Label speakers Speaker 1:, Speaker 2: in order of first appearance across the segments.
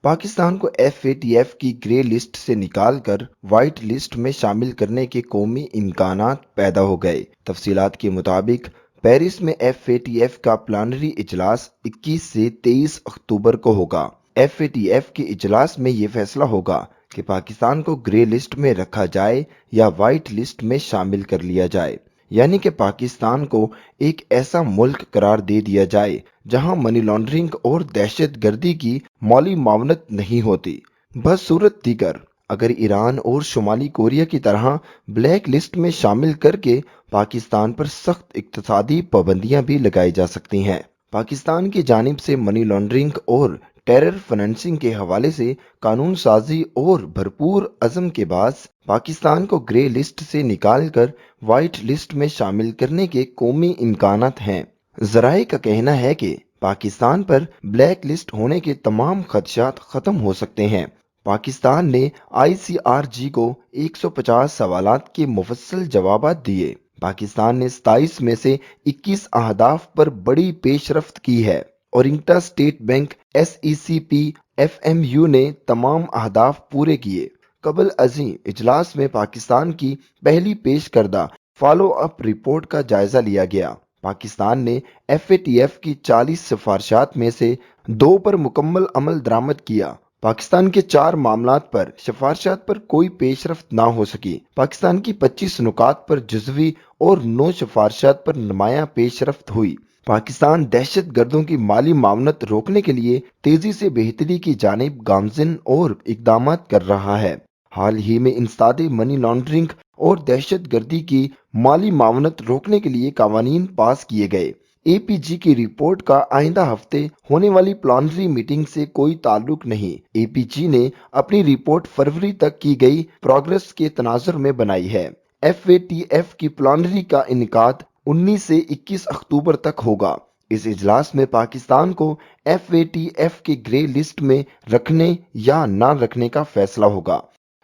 Speaker 1: پاکستان کو FATF کی grey list سے نکال کر وائٹ لسٹ میں شامل کرنے کے قومی امکانات پیدا ہو گئے۔ تفصیلات کے مطابق پیرس میں FATF کا پلانری اجلاس 21 سے 23 اکتوبر کو ہوگا۔ FATF کے اجلاس میں یہ فیصلہ ہوگا کہ پاکستان کو گرے لسٹ میں رکھا جائے یا وائٹ لسٹ میں شامل کر لیا جائے، یعنی کہ پاکستان کو ایک ایسا ملک قرار دے دیا جائے جہاں منی لانڈرنگ اور دہشت گردی کی مالی معاونت نہیں ہوتی۔ بصورت دیگر اگر ایران اور شمالی کوریا کی طرح بلیک لسٹ میں شامل کر کے پاکستان پر سخت اقتصادی پابندیاں بھی لگائی جا سکتی ہیں۔ پاکستان کی جانب سے منی لانڈرنگ اور ٹیرر فنانسنگ کے حوالے سے قانون سازی اور بھرپور عزم کے باعث پاکستان کو گرے لسٹ سے نکال کر وائٹ لسٹ میں شامل کرنے کے قومی امکانات ہیں۔ ذرائع کا کہنا ہے کہ پاکستان پر بلیک لسٹ ہونے کے تمام خدشات ختم ہو سکتے ہیں۔ پاکستان نے ICRG کو 150 سوالات کے مفصل جوابات دیے۔ پاکستان نے 27 میں سے 21 اہداف پر بڑی پیش رفت کی ہے۔ اورنگٹا اسٹیٹ بینک SECP FMU نے تمام اہداف پورے کیے۔ قبل ازیں اجلاس میں پاکستان کی پہلی پیش کردہ فالو اپ رپورٹ کا جائزہ لیا گیا۔ پاکستان نے FATF کی 40 سفارشات میں سے 2 پر مکمل عمل درآمد کیا۔ پاکستان کے 4 معاملات پر سفارشات پر کوئی پیش رفت نہ ہو سکی۔ پاکستان کی 25 نکات پر جزوی اور 9 سفارشات پر نمایاں پیش رفت ہوئی۔ پاکستان دہشت گردوں کی مالی معاونت روکنے کے لیے تیزی سے بہتری کی جانب گامزن اور اقدامات کر رہا ہے۔ حال ہی میں انسداد منی لانڈرنگ اور دہشت گردی کی مالی معاونت روکنے کے لیے قوانین پاس کیے گئے۔ APG کی رپورٹ کا آئندہ ہفتے ہونے والی پلانری میٹنگ سے کوئی تعلق نہیں۔ APG نے اپنی رپورٹ فروری تک کی گئی پروگریس کے تناظر میں بنائی ہے۔ FATF کی پلانری کا انعقاد 19 سے 21 اکتوبر تک ہوگا۔ اس اجلاس میں پاکستان کو FATF کے گرے لسٹ میں رکھنے یا نہ رکھنے کا فیصلہ ہوگا۔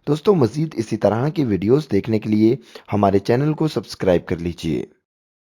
Speaker 1: دوستو، مزید اسی طرح کی ویڈیوز دیکھنے کے لیے ہمارے چینل کو سبسکرائب کر لیجئے۔